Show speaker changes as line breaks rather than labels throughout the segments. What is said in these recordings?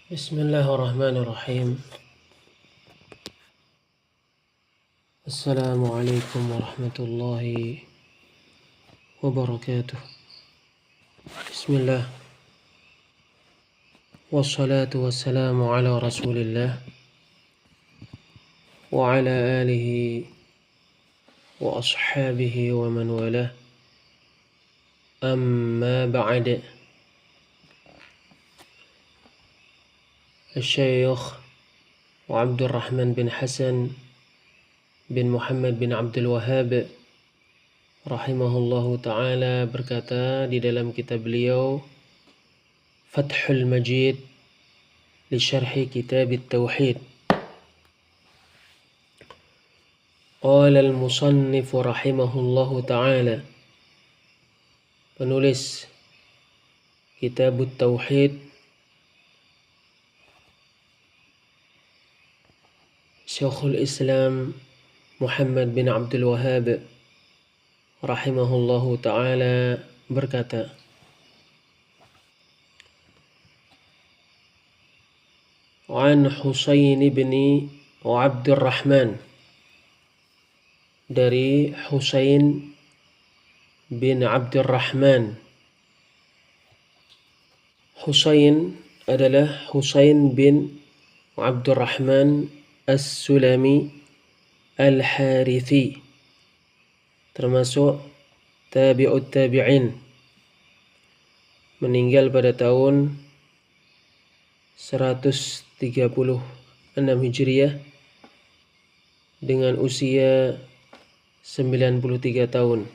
بسم الله الرحمن الرحيم. السلام عليكم ورحمة الله وبركاته. بسم الله والصلاة والسلام على رسول الله وعلى آله وأصحابه ومن والاه. أما بعد. الشيخ عبد الرحمن بن حسن bin Muhammad bin Abdul Wahhab rahimahullahu ta'ala berkata di dalam kitab beliau Fathul Majid li syarhi kitab at-tauhid. Qala al-musannif rahimahullahu ta'ala, penulis kitab at-tauhid Syekhul Islam Muhammad bin Abdul Wahhab rahimahullahu ta'ala berkata, An Husain bin Abdurrahman, dari Husain bin Abdurrahman. Husain adalah Husain bin Abdurrahman As-Sulami Al-Harithi, termasuk tabi'ut tabi'in, meninggal pada tahun 136 Hijriah dengan usia 93 tahun.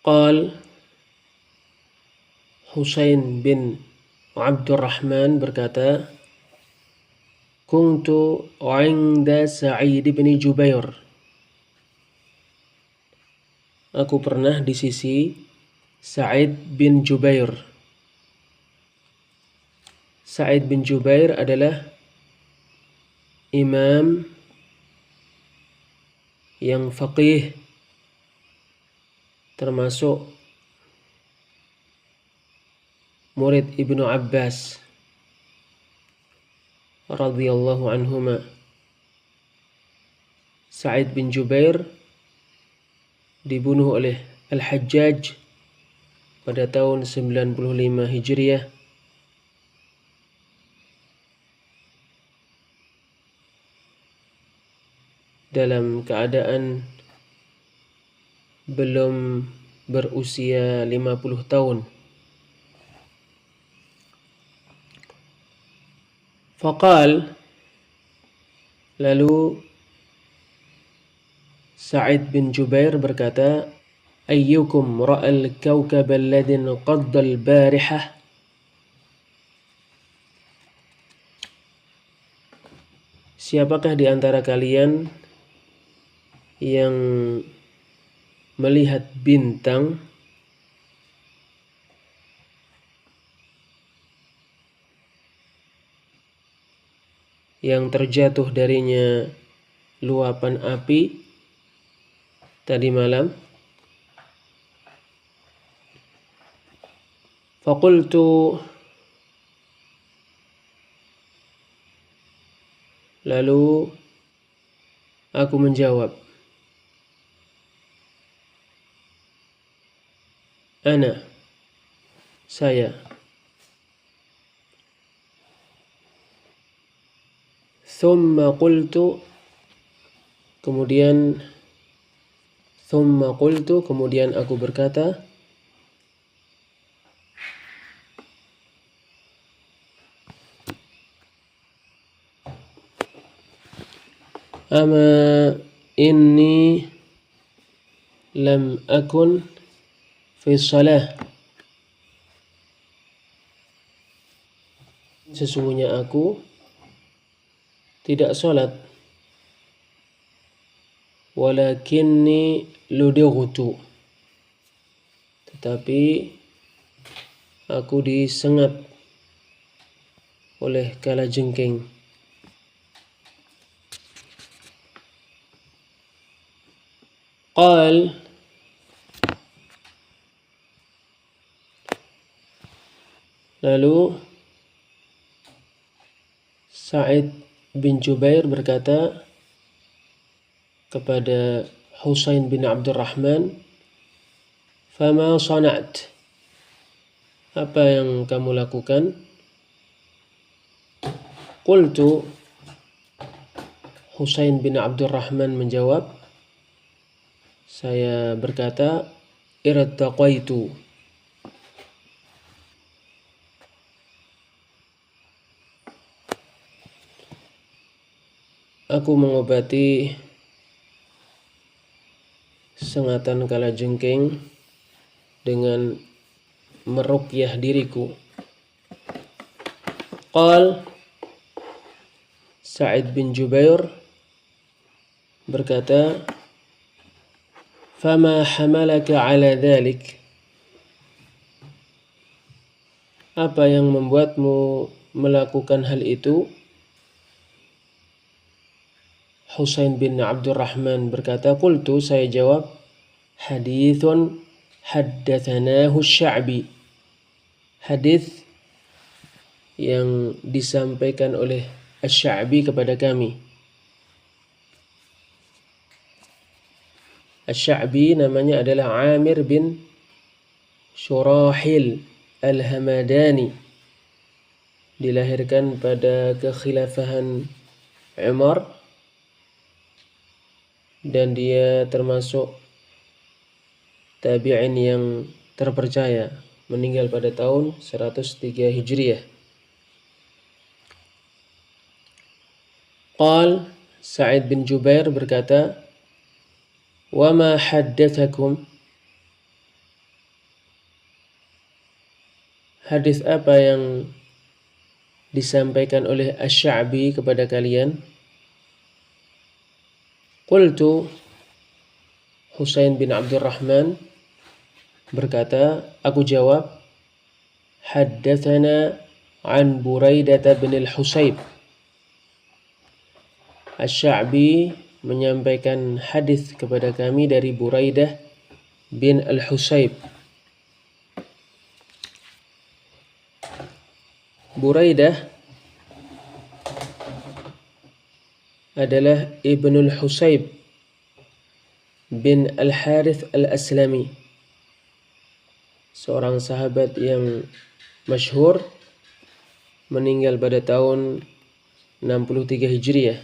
Qal, Husain bin Abdurrahman berkata, Kuntu 'inda Sa'id bin Jubair. Aku pernah di sisi Sa'id bin Jubair. Sa'id bin Jubair adalah imam yang faqih, termasuk murid Ibnu Abbas radhiyallahu anhuma. Sa'id bin Jubair dibunuh oleh Al-Hajjaj pada tahun 95 Hijriah dalam keadaan belum berusia 50 tahun. Faqal, lalu Sa'id bin Jubair berkata, Ayyukum ra'al kawkab alladhi qadda al-barihah? Siapakah di antara kalian yang melihat bintang yang terjatuh darinya luapan api tadi malam? Faqultu, lalu aku menjawab, Ana, saya. Thumma qultu, kemudian aku berkata, Ama inni lam akun fi shalah. Sesungguhnya aku tidak sholat. Walakinni ludightu, tetapi aku disengat oleh kalajengking. Qal, Lalu Sa'id bin Jubair berkata kepada Husain bin Abdurrahman, "Fama sana'at?" Apa yang kamu lakukan? Qultu, Husain bin Abdurrahman menjawab, saya berkata, irtaqaitu. Aku mengobati sengatan kalajengking dengan meruqyah diriku. Qal, Sa'id bin Jubair berkata, fama hamalaka ala dhalik? Apa yang membuatmu melakukan hal itu? Husain bin Abdurrahman berkata, qultu, saya jawab, hadithun haddathanahu Sya'bi. Hadis yang disampaikan oleh Asy-Sya'bi kepada kami. Asy-Sya'bi namanya adalah Amir bin Syurahil Al-Hamadani. Dilahirkan pada kekhilafahan Umar dan dia termasuk tabi'in yang terpercaya, meninggal pada tahun 103 Hijriah. Qal, Sa'id bin Jubair berkata, wa ma haddathakum? Hadis apa yang disampaikan oleh Asy-Sya'bi kepada kalian? Qultu, Husain bin Abdurrahman berkata, aku jawab, haddatsana an Buraidah bin al-Husayb. Asy-Sya'bi menyampaikan hadis kepada kami dari Buraidah bin al-Husayb. Buraidah adalah Ibnul Husayb bin Al-Harith Al-Aslami, seorang sahabat yang masyhur, meninggal pada tahun 63 Hijriah.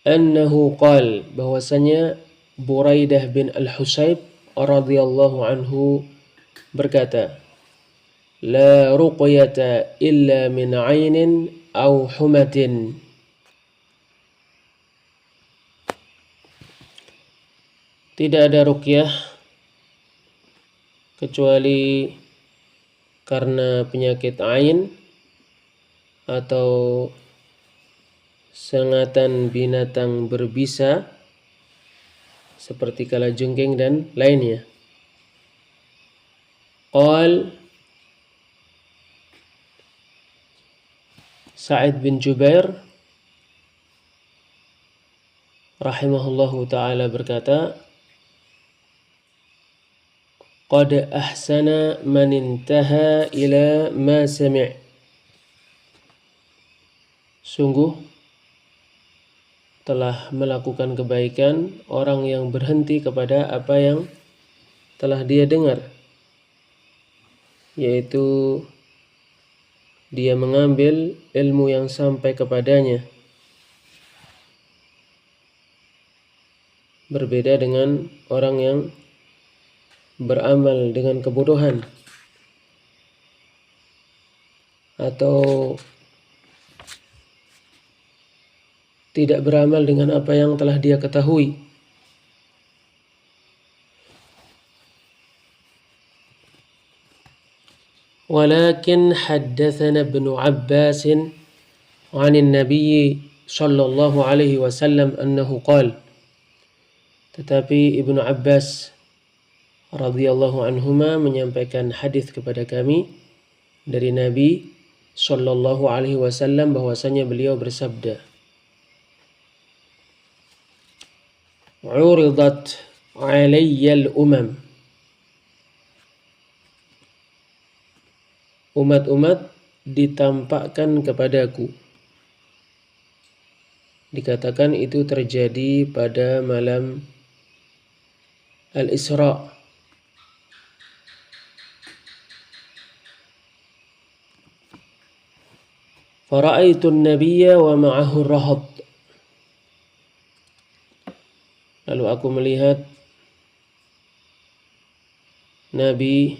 Annahu qal, bahwasanya Buraidah bin Al-Husayb radhiyallahu anhu berkata, la ruqyata illa min 'ainin aw humatin. Tidak ada ruqyah kecuali karena penyakit ain atau sengatan binatang berbisa seperti kalajengking dan lainnya. Qal, Sa'id bin Jubair rahimahullahu ta'ala berkata, qad ahsana man intaha ila ma sami'. Sungguh telah melakukan kebaikan orang yang berhenti kepada apa yang telah dia dengar, yaitu dia mengambil ilmu yang sampai kepadanya. Berbeda dengan orang yang beramal dengan kebodohan atau tidak beramal dengan apa yang telah dia ketahui. Walakin haddatsana Ibnu Abbas 'an an-nabiy sallallahu alaihi wasallam annahu qala. Tetapi Ibnu Abbas radhiyallahu anhuma menyampaikan hadis kepada kami dari Nabi sallallahu alaihi wasallam bahwasanya beliau bersabda, uridat 'alayya al-umam. umat-umat ditampakkan kepadaku. Dikatakan itu terjadi pada malam Al-Isra. Fara'aitu an-nabiyya wa ma'ahu rahad. Lalu aku melihat Nabi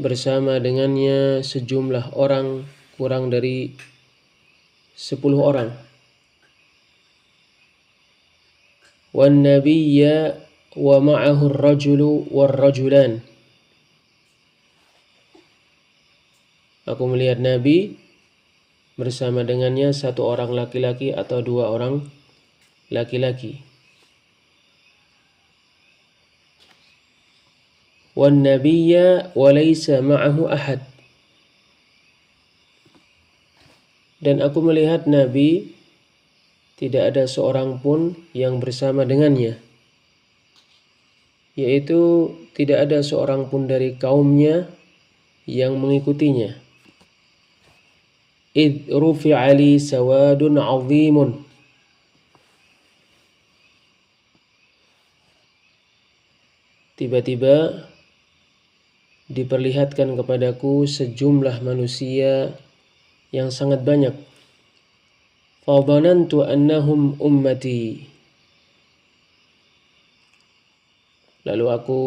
bersama dengannya sejumlah orang, kurang dari 10 orang. Wan nabiyya wa ma'ahu ar-rajulu war-rajulan. Aku melihat Nabi bersama dengannya satu orang laki-laki atau dua orang laki-laki. Wan nabiyya wa laysa ma'ahu ahad. Dan aku melihat Nabi tidak ada seorang pun yang bersama dengannya, yaitu tidak ada seorang pun dari kaumnya yang mengikutinya. Idh rufi'a li sawadun 'azimun. Tiba-tiba diperlihatkan kepadaku sejumlah manusia yang sangat banyak. Fadhanantu annahum ummati. Lalu aku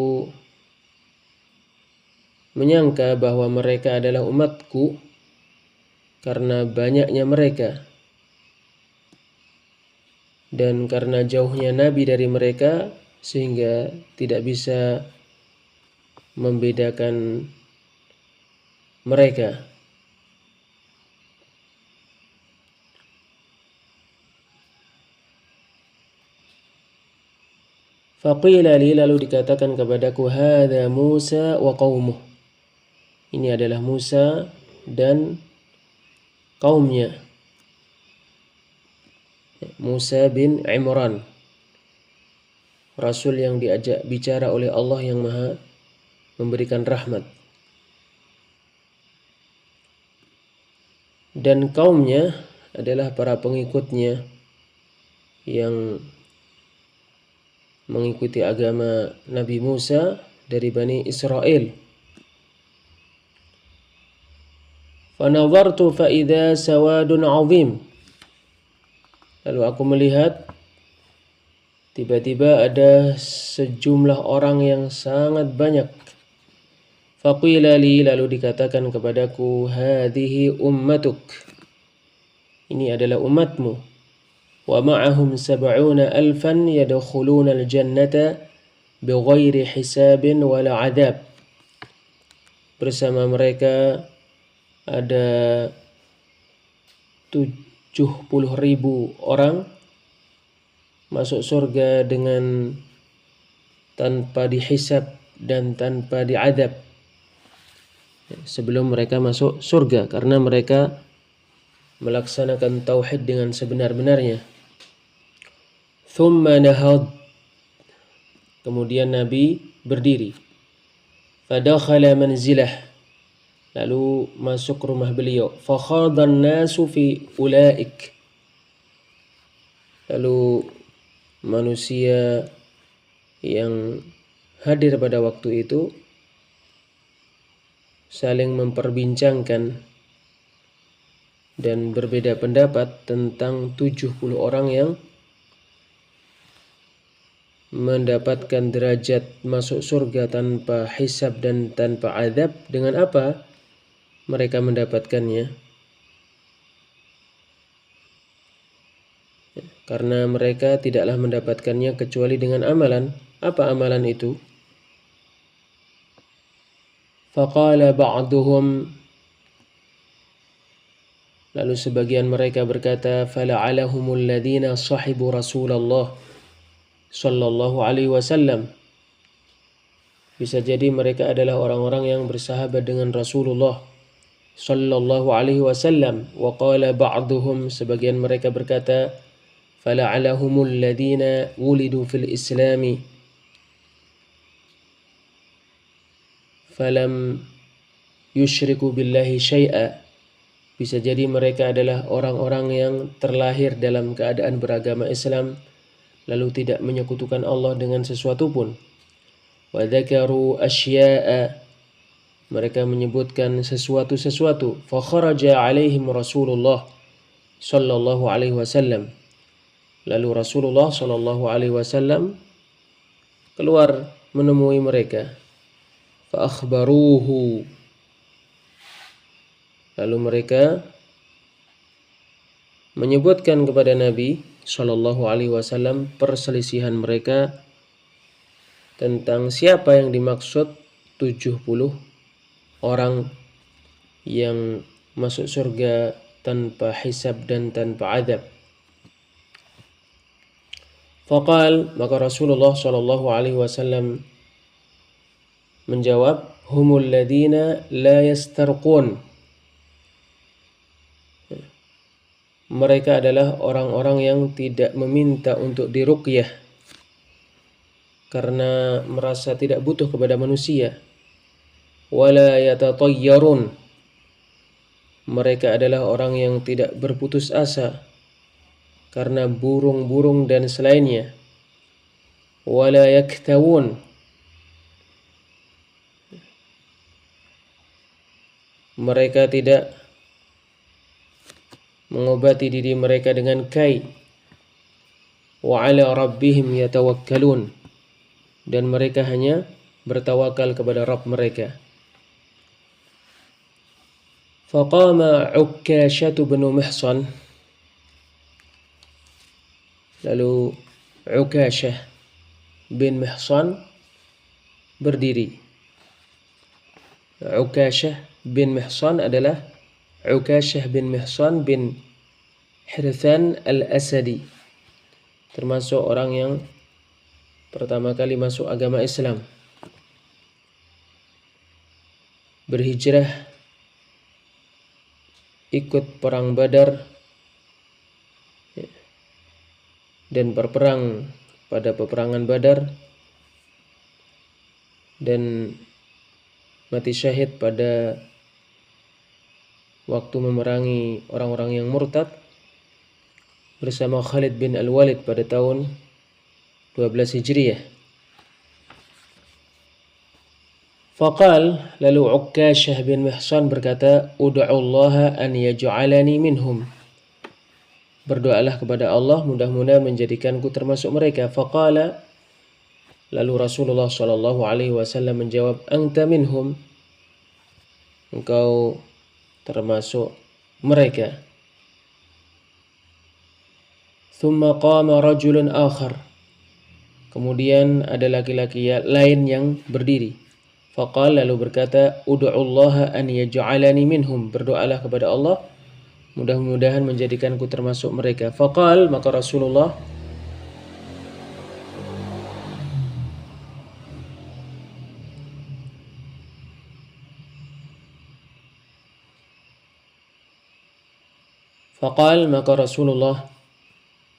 menyangka bahwa mereka adalah umatku karena banyaknya mereka dan karena jauhnya Nabi dari mereka, sehingga tidak bisa membedakan mereka. Faqila li, lalu dikatakan kepadaku, hadza Musa wa qaumuh. Ini adalah Musa dan kaumnya. Musa bin Imran, Rasul yang diajak bicara oleh Allah yang Maha memberikan rahmat. Dan kaumnya adalah para pengikutnya yang mengikuti agama Nabi Musa dari Bani Israel. Fanadhartu fa idza sawadun 'azim. Lalu aku melihat tiba-tiba ada sejumlah orang yang sangat banyak. Faqila li, lalu dikatakan kepadaku, hadhihi ummatuk. Ini adalah umatmu. Wa ma'ahum 70,000 yadkhuluna al-jannata bighairi hisabin wala 'adzab. Bersama mereka ada 70.000 orang masuk surga dengan tanpa dihisab dan tanpa diadab sebelum mereka masuk surga, karena mereka melaksanakan tauhid dengan sebenar-benarnya. Thumma nahad. Kemudian Nabi berdiri. Fadakhala manzilah. Lalu masuk rumah beliau. Fakhadan nasu fi ulaik. Lalu manusia yang hadir pada waktu itu saling memperbincangkan dan berbeda pendapat tentang 70 orang yang mendapatkan derajat masuk surga tanpa hisab dan tanpa azab. Dengan apa mereka mendapatkannya? Karena mereka tidaklah mendapatkannya kecuali dengan amalan. Apa amalan itu? Faqala ba'duhum, lalu sebagian mereka berkata, fala'alahumul ladina sahibu Rasulullah sallallahu alaihi wasallam. Bisa jadi mereka adalah orang-orang yang bersahabat dengan Rasulullah sallallahu alaihi wasallam. Wa qala ba'duhum, sebagian mereka berkata, fala'alahumul ladina wulidu fil islami falam yusyriku billahi syai'a. Bisa jadi mereka adalah orang-orang yang terlahir dalam keadaan beragama Islam lalu tidak menyekutukan Allah dengan sesuatu pun. Wa dzakaru asya'a, mereka menyebutkan sesuatu-sesuatu. Fa kharaja alaihim Rasulullah sallallahu alaihi wasallam. Lalu Rasulullah sallallahu alaihi wasallam keluar menemui mereka. Fa akhbaruhu, lalu mereka menyebutkan kepada Nabi sallallahu alaihi wasallam perselisihan mereka tentang siapa yang dimaksud 70 orang yang masuk surga tanpa hisab dan tanpa adab. Faqal, maka Rasulullah sallallahu alaihi wasallam menjawab, humul ladina la yastarqun. Mereka adalah orang-orang yang tidak meminta untuk diruqyah karena merasa tidak butuh kepada manusia. Wala yatatayyarun, mereka adalah orang yang tidak berputus asa karena burung-burung dan selainnya. Wala yaktawun, mereka tidak mengobati diri mereka dengan kai. Wa ala rabbihim yatawakkalun, dan mereka hanya bertawakal kepada Rabb mereka. Faqama Ukkashah bin Mihsan, lalu Ukkashah bin Mihsan berdiri. Ukkashah bin Mihsan adalah Ukkashah bin Mihsan bin Hirthan al-Asadi, termasuk orang yang pertama kali masuk agama Islam, berhijrah, ikut perang Badar dan berperang pada peperangan Badar dan mati syahid pada waktu memerangi orang-orang yang murtad bersama Khalid bin Al-Walid pada tahun 12 Hijriah. Faqal, lalu Ukkashah bin Mihsan berkata, ud'ullaha an yaj'alani minhum, berdoalah kepada Allah mudah-mudahan menjadikanku termasuk mereka. Faqala, lalu Rasulullah sallallahu alaihi wasallam menjawab, anta minhum, engkau termasuk mereka. Thumma qama rajulun akhar, kemudian ada laki-laki lain yang berdiri. Faqal, lalu berkata, ud'ullaha an yaj'alani minhum, berdoalah kepada Allah mudah-mudahan menjadikanku termasuk mereka. Faqal, maka Rasulullah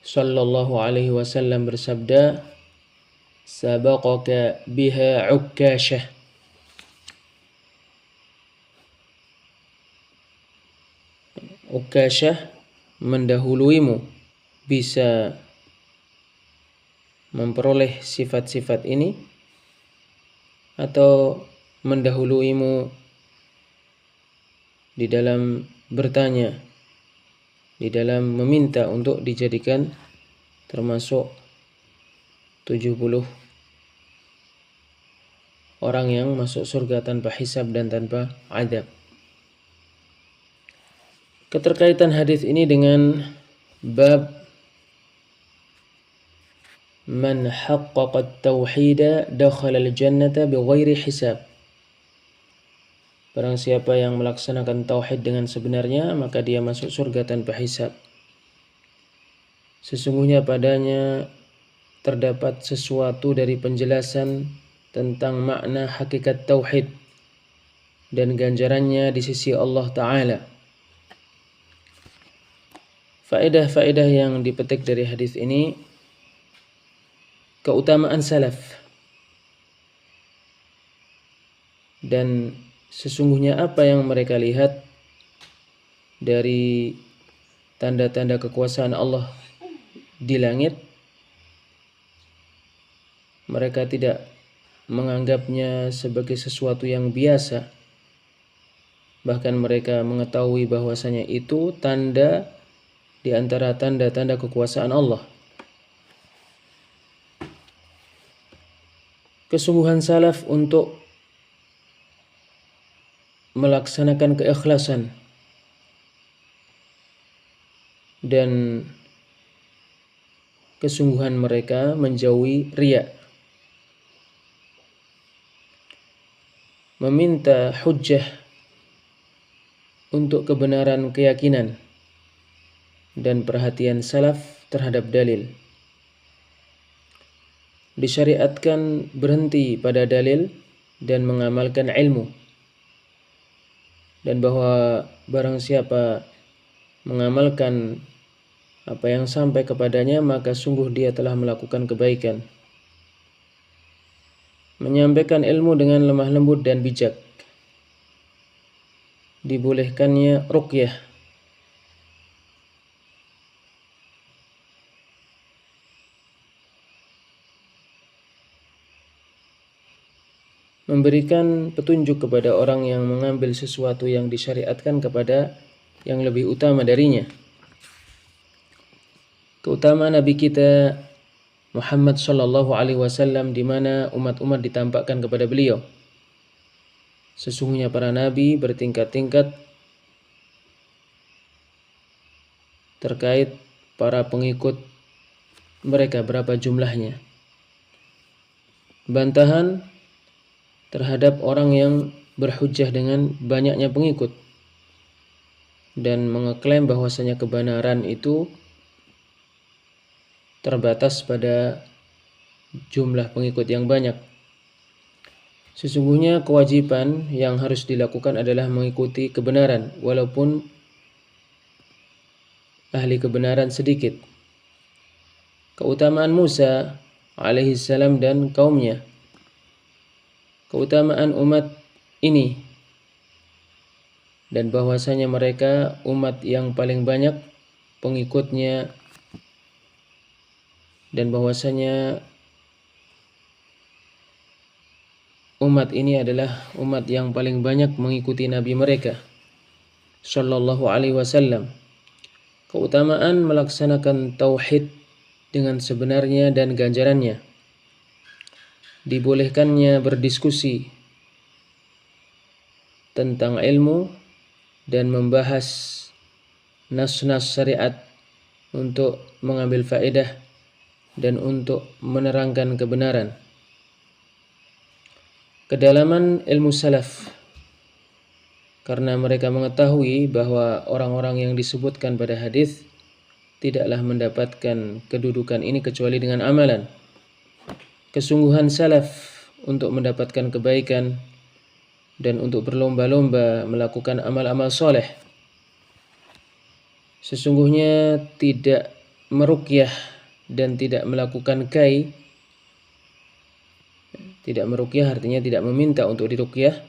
sallallahu alaihi wasallam bersabda, sabaqaka biha Ukkashah, Ukkashah mendahuluimu, bisa memperoleh sifat-sifat ini atau mendahuluimu di dalam bertanya, di dalam meminta untuk dijadikan termasuk 70 orang yang masuk surga tanpa hisab dan tanpa adab. Keterkaitan hadis ini dengan bab man haqqaqa at-tauhid dakhala al-jannata bighairi hisab. Barang siapa yang melaksanakan tauhid dengan sebenarnya, maka dia masuk surga tanpa hisab. Sesungguhnya padanya terdapat sesuatu dari penjelasan tentang makna hakikat tauhid dan ganjarannya di sisi Allah Ta'ala. Faedah-faedah yang dipetik dari hadis ini: keutamaan salaf dan sesungguhnya apa yang mereka lihat dari tanda-tanda kekuasaan Allah di langit, mereka tidak menganggapnya sebagai sesuatu yang biasa. Bahkan mereka mengetahui bahwasanya itu tanda di antara tanda-tanda kekuasaan Allah. Kesungguhan salaf untuk melaksanakan keikhlasan dan kesungguhan mereka menjauhi riya, meminta hujjah untuk kebenaran keyakinan dan perhatian salaf terhadap dalil. Disyariatkan berhenti pada dalil dan mengamalkan ilmu, dan bahwa barang siapa mengamalkan apa yang sampai kepadanya maka sungguh dia telah melakukan kebaikan. Menyampaikan ilmu dengan lemah lembut dan bijak. Dibolehkannya ruqyah. Memberikan petunjuk kepada orang yang mengambil sesuatu yang disyariatkan kepada yang lebih utama darinya. Keutamaan Nabi kita Muhammad sallallahu alaihi wasallam, di mana umat-umat ditampakkan kepada beliau. Sesungguhnya para nabi bertingkat-tingkat terkait para pengikut mereka, berapa jumlahnya. Bantahan terhadap orang yang berhujjah dengan banyaknya pengikut dan mengeklaim bahwasanya kebenaran itu terbatas pada jumlah pengikut yang banyak. Sesungguhnya kewajiban yang harus dilakukan adalah mengikuti kebenaran walaupun ahli kebenaran sedikit. Keutamaan Musa alaihissalam dan kaumnya. Keutamaan umat ini dan bahwasanya mereka umat yang paling banyak pengikutnya, dan bahwasanya umat ini adalah umat yang paling banyak mengikuti nabi mereka sallallahu alaihi wasallam. Keutamaan melaksanakan tauhid dengan sebenarnya dan ganjarannya. Dibolehkannya berdiskusi tentang ilmu dan membahas nas-nas syariat untuk mengambil faedah dan untuk menerangkan kebenaran. Kedalaman ilmu salaf, karena mereka mengetahui bahwa orang-orang yang disebutkan pada hadis tidaklah mendapatkan kedudukan ini kecuali dengan amalan. Kesungguhan salaf untuk mendapatkan kebaikan dan untuk berlomba-lomba melakukan amal-amal soleh. Sesungguhnya tidak meruqyah dan tidak melakukan kai. Tidak meruqyah artinya tidak meminta untuk diruqyah,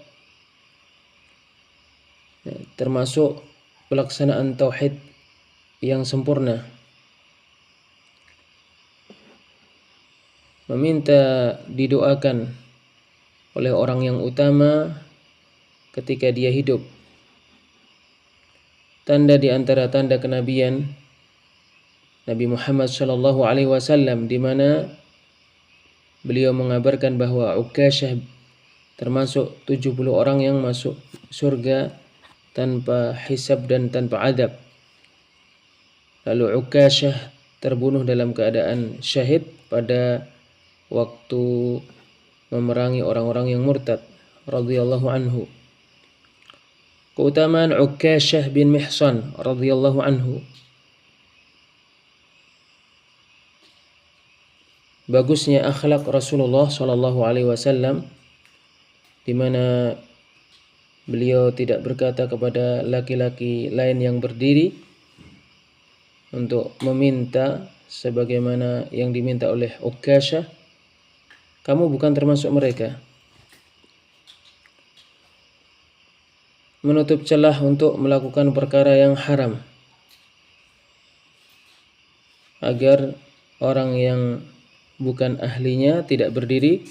termasuk pelaksanaan tauhid yang sempurna. Meminta didoakan oleh orang yang utama ketika dia hidup. Tanda di antara tanda kenabian Nabi Muhammad sallallahu alaihi wasallam, di mana beliau mengabarkan bahwa Uqasyah termasuk 70 orang yang masuk surga tanpa hisab dan tanpa adab. Lalu Uqasyah terbunuh dalam keadaan syahid pada waktu memerangi orang-orang yang murtad radhiyallahu anhu. Keutamaan Uqasyah bin Mihsan radhiyallahu anhu. Bagusnya akhlak Rasulullah sallallahu alaihi wasallam, di mana beliau tidak berkata kepada laki-laki lain yang berdiri untuk meminta sebagaimana yang diminta oleh Uqasyah, kamu bukan termasuk mereka. menutup celah untuk melakukan perkara yang haram, agar orang yang bukan ahlinya tidak berdiri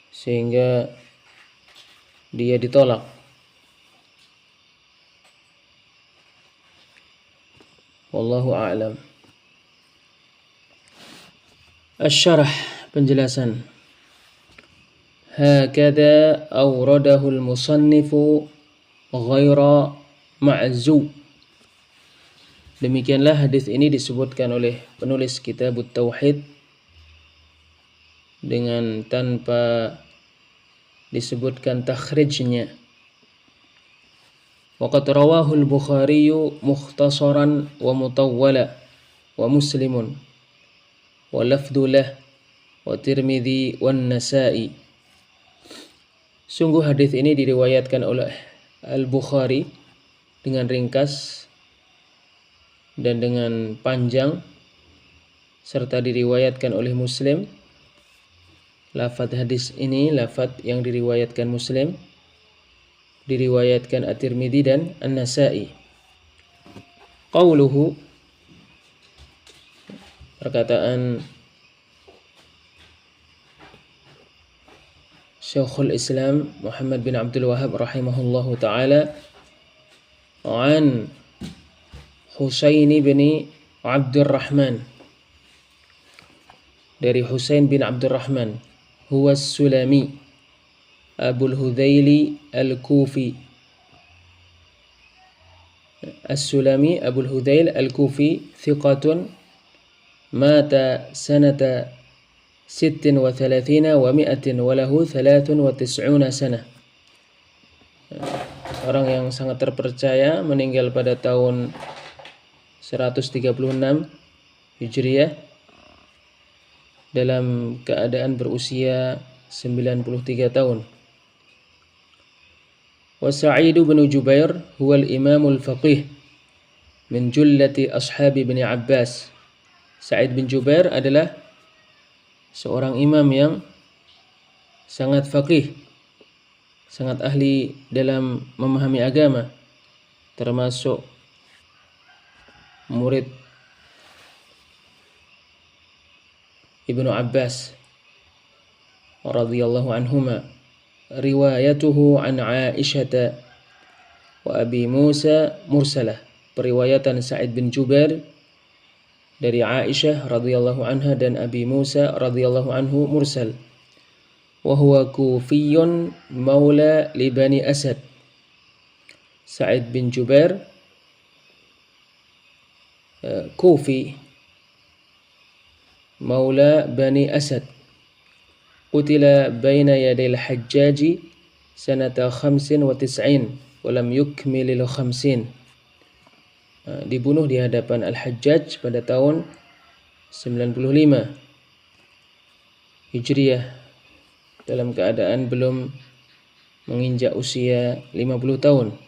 sehingga dia ditolak. Wallahu a'lam. Asy-syarah, penjelasan. Hakadha awradahu al-musannifu ghaira ma'zu. Demikianlah hadis ini disebutkan oleh penulis kitab Tauhid dengan tanpa disebutkan takhrijnya. Waqad rawahu al-Bukhari mukhtasaran wa mutawwala wa Muslimun wa lafdhu lah wa Tirmidzi wan Nasa'i. Sungguh hadis ini diriwayatkan oleh Al-Bukhari dengan ringkas dan dengan panjang, serta diriwayatkan oleh Muslim. Lafadz hadis ini lafadz yang diriwayatkan Muslim, diriwayatkan At-Tirmidzi dan An-Nasa'i. Qauluhu, perkataan Syekhul Islam Muhammad bin Abdul Wahhab rahimahullahu ta'ala, an Husain bin Abdurrahman, dari Husain bin Abdurrahman, huwa Sulami Abul Hudzaili Al-Kufi. As-Sulami Abul Hudzail Al-Kufi thiqatun mata sanata 36 wa 100 wa lahu 93 sanah. Orang yang sangat terpercaya, meninggal pada tahun 136 Hijriah dalam keadaan berusia 93 tahun. Wa Sa'id bin Jubair huwa al-imamul faqih min jullati ashabi bin Abbas. Sa'id bin Jubair adalah seorang imam yang sangat faqih, sangat ahli dalam memahami agama, termasuk murid Ibnu Abbas radhiyallahu anhuma. Riwayatuhu an Aisyah wa Abi Musa mursalah. Periwayatan Sa'id bin Jubair dari Aisyah radhiyallahu anha dan Abi Musa radhiyallahu anhu mursal. Wa huwa Kufiyyun maula li Bani Asad. Sa'id bin Jubair Kufi maula Bani Asad, qutila baina yadil Hajjaji sanata 95 wa lam yukmilil 50. Dibunuh di hadapan Al-Hajjaj pada tahun 95 Hijriah dalam keadaan belum menginjak usia 50 tahun.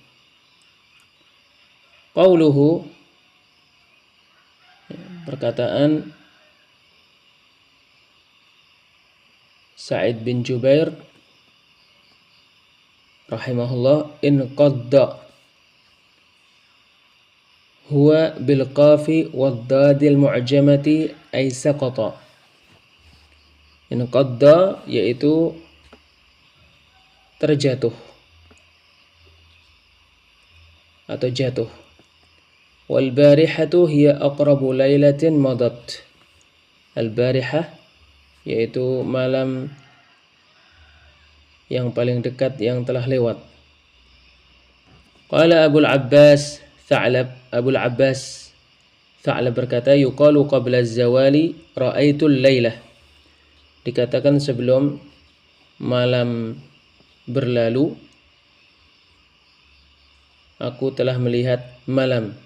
Qauluhu, perkataan Sa'id bin Jubair rahimahullah, in qadda huwa bil qafi wad dadil mu'jamati ay saqata. In qadda yaitu terjatuh atau jatuh. Wal barihatu hiya aqrabu lailatin madat. Al barihah yaitu malam yang paling dekat yang telah lewat. Qala Abul Abbas Tha'lab, Abul Abbas Tha'lab berkata, yuqalu qabla az-zawali ra'aitul lailah. Dikatakan sebelum malam berlalu, aku telah melihat malam.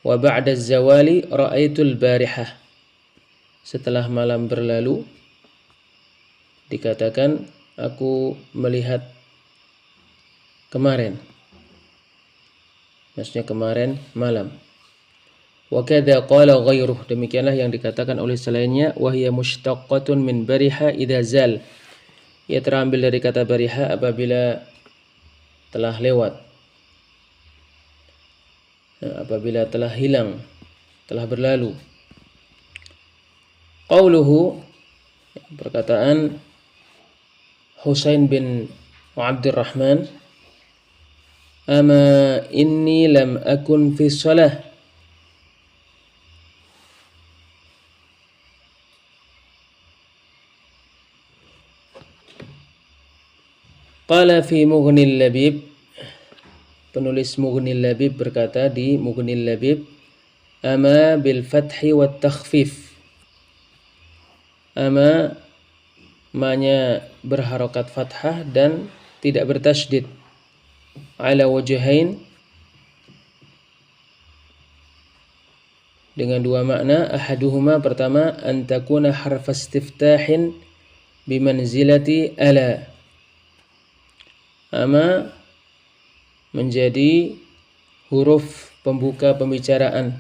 Wa ba'da az-zawali ra'aitul barihah. Setelah malam berlalu, dikatakan aku melihat kemarin. Maksudnya kemarin malam. Wa kadza qala ghairuh, demikianlah yang dikatakan oleh selainnya, wa hiya mushtaqqatun min bariha idza zal. Ia terambil dari kata bariha apabila telah lewat, apabila telah hilang, telah berlalu. Qauluhu, perkataan Husain bin Abdurrahman, ama inni lam akun fi shalah. Qala fi Mughnil Labib, penulis Mughnil Labib berkata di Mughnil Labib, ama bil fathi wat takhfif. Ama, ma-nya berharokat fathah dan tidak bertasydid. Ala wajhain, dengan dua makna. Ahaduhuma, pertama, an takuna harf istiftahin bimanzilati ala. Ama menjadi huruf pembuka pembicaraan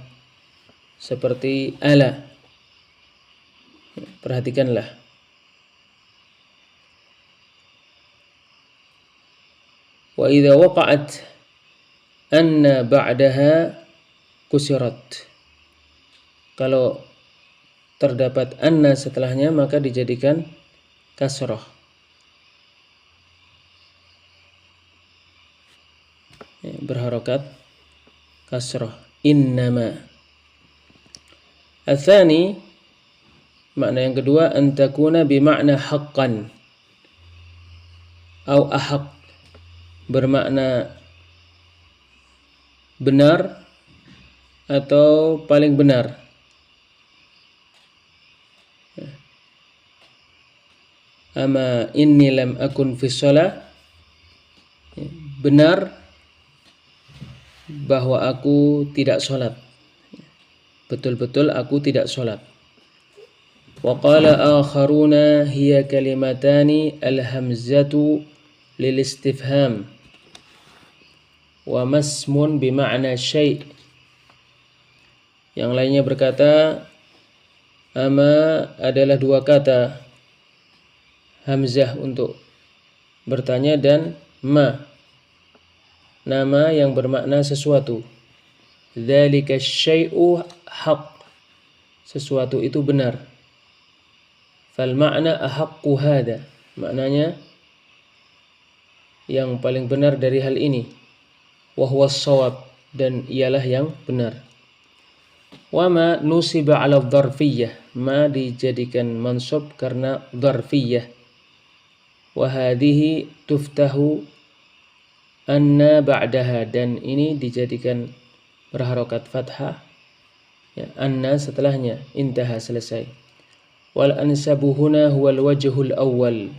seperti ala. Perhatikanlah. Wa idza waqa'at anna ba'daha kusirat. Kalau terdapat anna setelahnya maka dijadikan kasrah. Berharokat kasrah. Innama. Atsani, makna yang kedua, antakuna bimakna haqqan au ahaq, bermakna benar atau paling benar. Ama inni lam akun fi shalah, benar bahwa aku tidak sholat, betul-betul aku tidak sholat. Wa qala akharuna hiya kalimatani al-hamzatu lil istifham wa masmun bima'na syai'. Yang lainnya berkata, ama adalah dua kata, hamzah untuk bertanya dan ma, nama yang bermakna sesuatu. Dzalika syai'u haqq, sesuatu itu benar. Fal ma'na ahaqqu hada, maknanya yang paling benar dari hal ini. Wa huwa shawab, dan ialah yang benar. Wa ma nusiba 'ala dzarfiyyah, ma dijadikan mansub karena dzarfiyyah. Wa hadhihi tuftahu anna ba'daha, dan ini dijadikan berharokat fathah, ya, anna setelahnya. Intaha, selesai. Wal ansabu huna huwal wajhul awwal,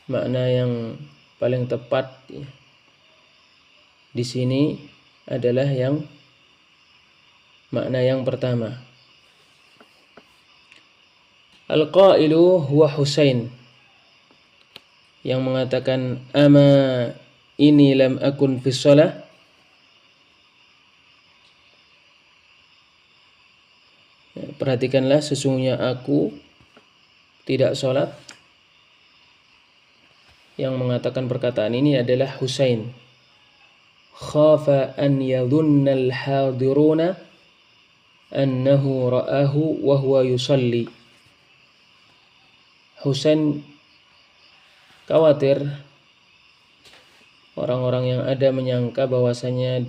makna yang paling tepat, ya, di sini adalah yang makna yang pertama. Al-qailu huwa Husain, yang mengatakan ama ini lam akun fi shalah, perhatikanlah, sesungguhnya aku tidak sholat. Yang mengatakan perkataan ini adalah Husain. Khafa an yadhunna al-hadiruna annahu ra'ahu wa huwa yusalli. Husain khawatir orang-orang yang ada menyangka bahwasanya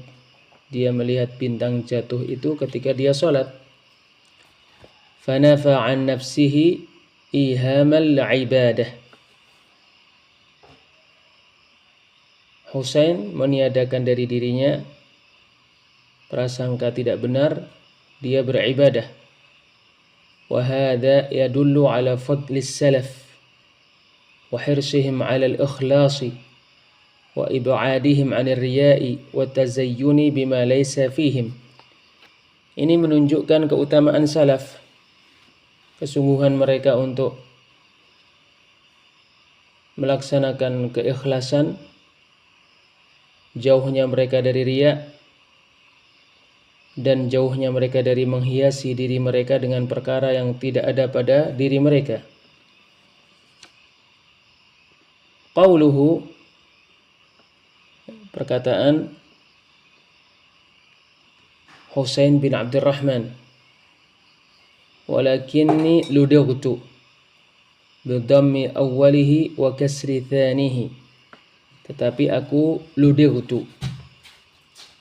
dia melihat bintang jatuh itu ketika dia sholat. Fanafa an nafsihi ihamal ibadah. Husain meniadakan dari dirinya prasangka tidak benar dia beribadah. Wa hadha yadullu ala fadlis salaf wa hirsihim ala al-ikhlasi wa ib'adihim 'anil riya'i wa tazayyuni bima laysa fihim. Ini menunjukkan keutamaan salaf, kesungguhan mereka untuk melaksanakan keikhlasan, jauhnya mereka dari riya, dan jauhnya mereka dari menghiasi diri mereka dengan perkara yang tidak ada pada diri mereka. Qauluhu, perkataan Husain bin Abdurrahman, walakinni ludightu bidhammi awwalihi wa kasri thanihi, tetapi aku ludightu,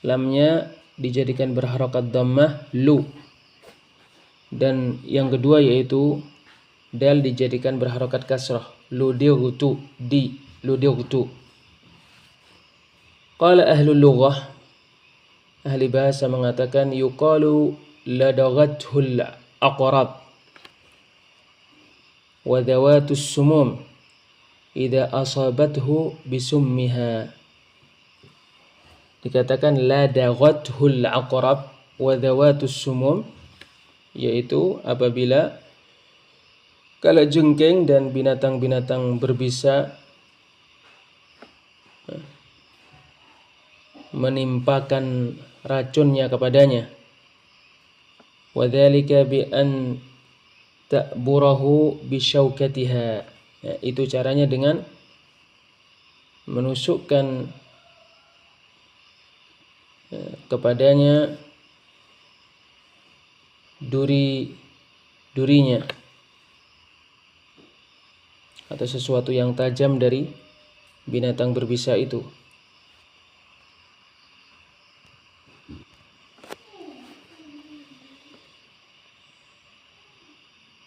lamnya dijadikan berharokat dhammah lu, dan yang kedua yaitu dal dijadikan berharokat kasrah ludightu di ludightu. Qala ahlul lughah, ahli bahasa mengatakan yuqalu ladaghathul aqrab wa dhawatus sumum idza asabathu bisummiha. Dikatakan ladaghathul aqrab wa dhawatus sumum, yaitu apabila kalajengking dan binatang-binatang berbisa menimpakan racunnya kepadanya. Wa dzalika bi an ta'burahu bi syaukatiha. Ya, itu caranya dengan menusukkan kepadanya durinya atau sesuatu yang tajam dari binatang berbisa itu.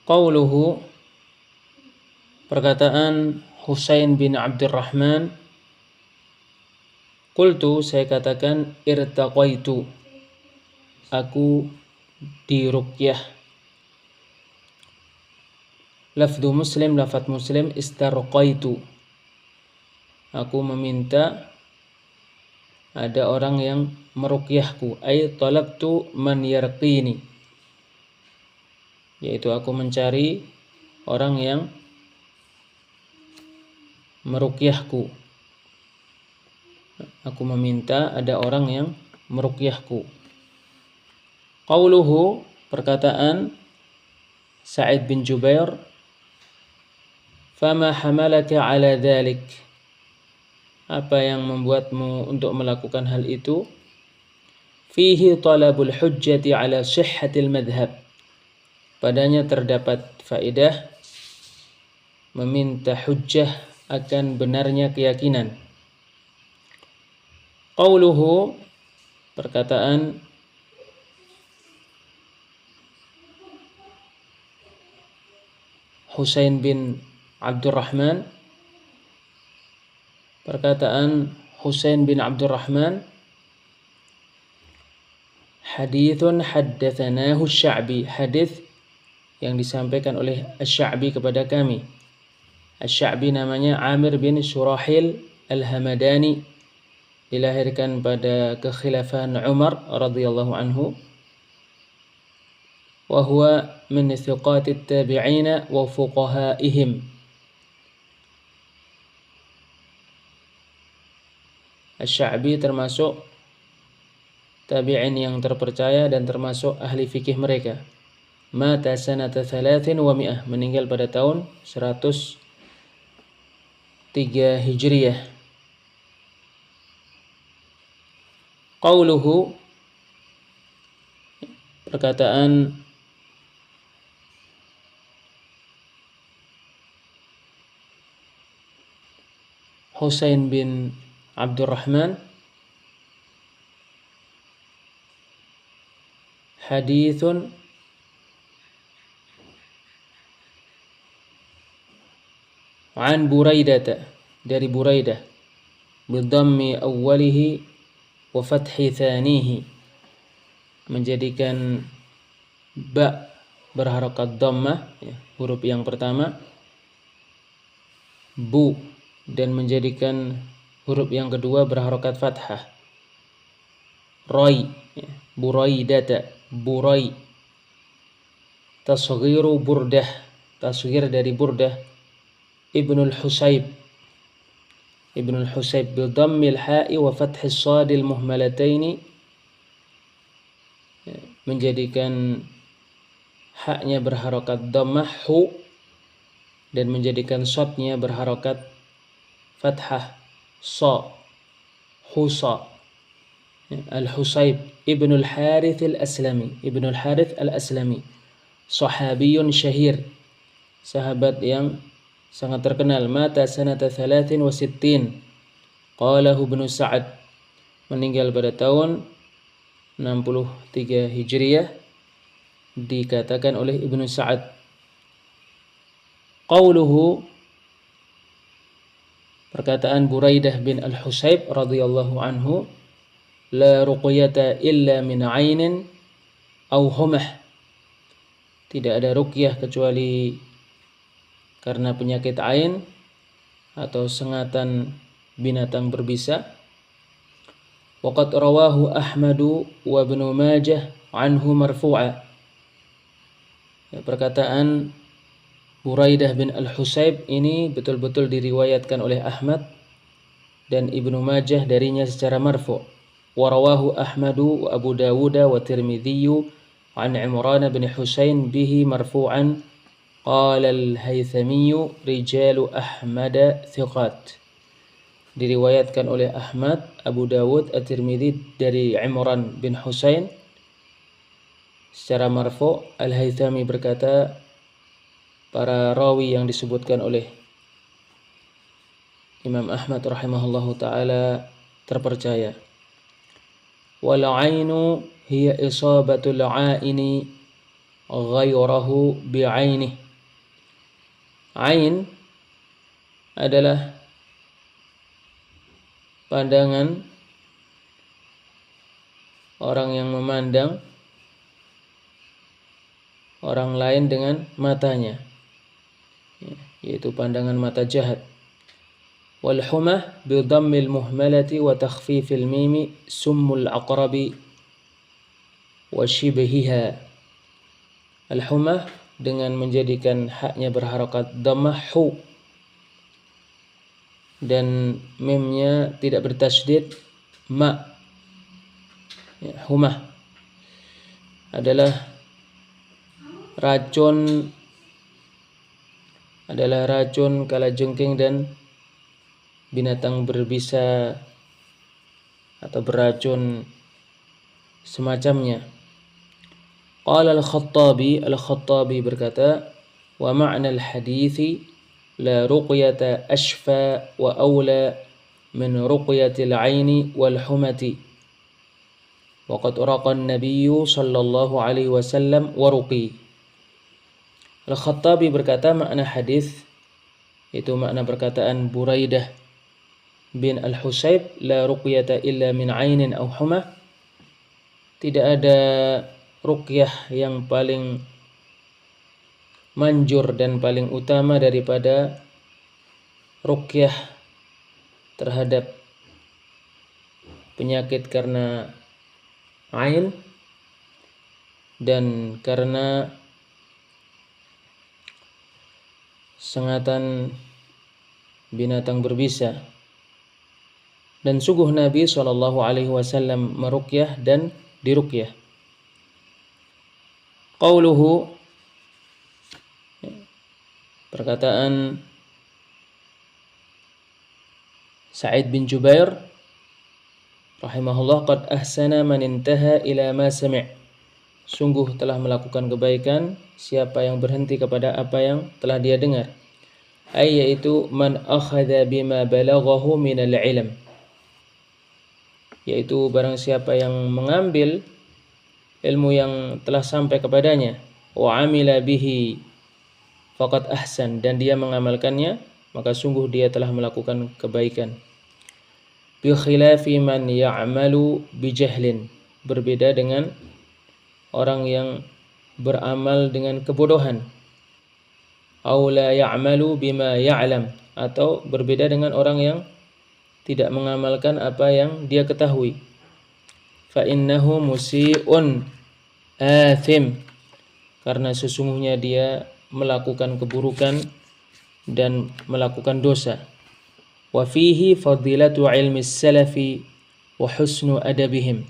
Qauluhu, perkataan Husain bin Abdurrahman, qultu, saya katakan, irtaqaitu, aku diruqyah. Lafdu Muslim, lafaz Muslim, istarqaitu, aku meminta ada orang yang meruqyahku, ay talabtu man yarqini, yaitu aku mencari orang yang meruqyahku. Aku meminta ada orang yang meruqyahku. Qauluhu, perkataan Sa'id bin Jubair, fama hamalaka ala dhalik, apa yang membuatmu untuk melakukan hal itu? Fihi talabul hujjati ala sihhatil madhab, padanya terdapat faedah meminta hujjah akan benarnya keyakinan. Qauluhu, perkataan Husain bin Abdurrahman, perkataan Husain bin Abdurrahman, hadithun haddatsanahu Sya'bi, hadits yang disampaikan oleh Asy-Sya'bi kepada kami. Asy-Sya'bi namanya Amir bin Surahil Al-Hamadani, dilahirkan pada kekhilafahan Umar radhiyallahu anhu. Wa huwa min thiqatit tabi'ina wa fuqahaihim. Asy-Sya'bi termasuk tabi'in yang terpercaya dan termasuk ahli fikih mereka. Mata sanata 300, meninggal pada tahun 103 Hijriyah. Qauluhu, perkataan Husain bin Abdurrahman, hadithun an Buraidata, dari Buraidah, bidhammi awwalihi wa fathi thanihi, menjadikan ba berharokat dhammah, ya, huruf yang pertama, bu, dan menjadikan huruf yang kedua berharokat fathah, rai, ya, Buraidata, burai. Tasghiru Burdah, tasghir dari Burdah Ibnul Husayb, Ibnul Husayb, bidhammil ha'i wa fathis shadil muhmalataini, menjadikan haknya berharokat dhammah hu, dan menjadikan shadnya berharokat fathah sa, Husa. Al-Husayb Ibnul Harith al-Aslami, Ibnul Harith al-Aslami, sahabiyun syahir, sahabat yang sangat terkenal. Mata sanata 63, qalahu Ibnu Sa'ad, meninggal pada tahun 63 Hijriah, dikatakan oleh Ibnu Sa'ad. Qauluhu, perkataan Buraidah bin Al-Husayb radhiyallahu anhu, la ruqyata illa min ainin au humah, tidak ada ruqyah kecuali karena penyakit ain atau sengatan binatang berbisa. Waqad rawahu Ahmadu wa Ibnu Majah anhu marfu'a. Perkataan Buraidah bin Al-Husayb ini betul-betul diriwayatkan oleh Ahmad dan Ibnu Majah darinya secara marfu'. Wa rawahu Ahmadu wa Abu Dawud wa Tirmidzi an Imran bin Husain bihi marfu'an. Qala al-Haythami rijalu Ahmad thiqat. Diriwayatkan oleh Ahmad, Abu Dawud, At-Tirmidzi dari Imran bin Husain secara marfu'. Al-Haythami berkata, para rawi yang disebutkan oleh Imam Ahmad rahimahullahu ta'ala terpercaya. Wal ainu hiya isabatul aini ghairahu bi'ainih. Ain adalah pandangan orang yang memandang orang lain dengan matanya, yaitu pandangan mata jahat. Wal humah bi dhammil muhmalati wa takhfifil mimi summul aqrabi wa shibhiha. Al humah dengan menjadikan haknya berharakat dhammah hu dan mimnya tidak bertasydid ma. Humah adalah racun kalajengking dan binatang berbisa atau beracun semacamnya. Qala Al-Khattabi berkata, wa ma'na al-hadithi la ruqyata ashfa wa awla min ruqyatil aini wal humati. Wa qad raqa an-nabiyyu sallallahu alaihi wasallam wa ruqi. Al-Khattabi berkata, makna hadis itu makna perkataan Buraidah bin Al-Husayb, la ruqyata illa min ainin aw humah, tidak ada ruqyah yang paling manjur dan paling utama daripada ruqyah terhadap penyakit karena ain dan karena sengatan binatang berbisa. Dan sungguh Nabi SAW meruqyah dan diruqyah. Qauluhu, perkataan Sa'id bin Jubair rahimahullah, qad ahsana man intaha ila ma sami'. Sungguh telah melakukan kebaikan siapa yang berhenti kepada apa yang telah dia dengar. Yaitu man akhadha bima balaghahu minal ilm, yaitu barang siapa yang mengambil ilmu yang telah sampai kepadanya, wa amila bihi faqad ahsan, dan dia mengamalkannya, maka sungguh dia telah melakukan kebaikan. Bi khilafi man ya'malu bijahlin, berbeda dengan orang yang beramal dengan kebodohan. Aw la ya'malu bima ya'lam, atau berbeda dengan orang yang tidak mengamalkan apa yang dia ketahui. Fa innahu musii'un athim, karena sesungguhnya dia melakukan keburukan dan melakukan dosa. Wa fihi fadilatu ilmi salafi wa husnu adabihim.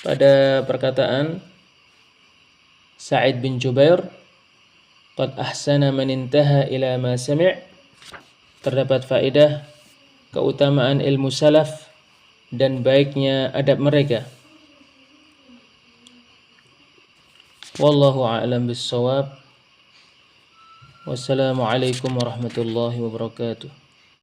Pada perkataan Sa'id bin Jubair, qad ahsana man intaha ila ma sami', terdapat faedah keutamaan ilmu salaf dan baiknya adab mereka. Wallahu a'lam bissawab. Wassalamualaikum warahmatullahi wabarakatuh.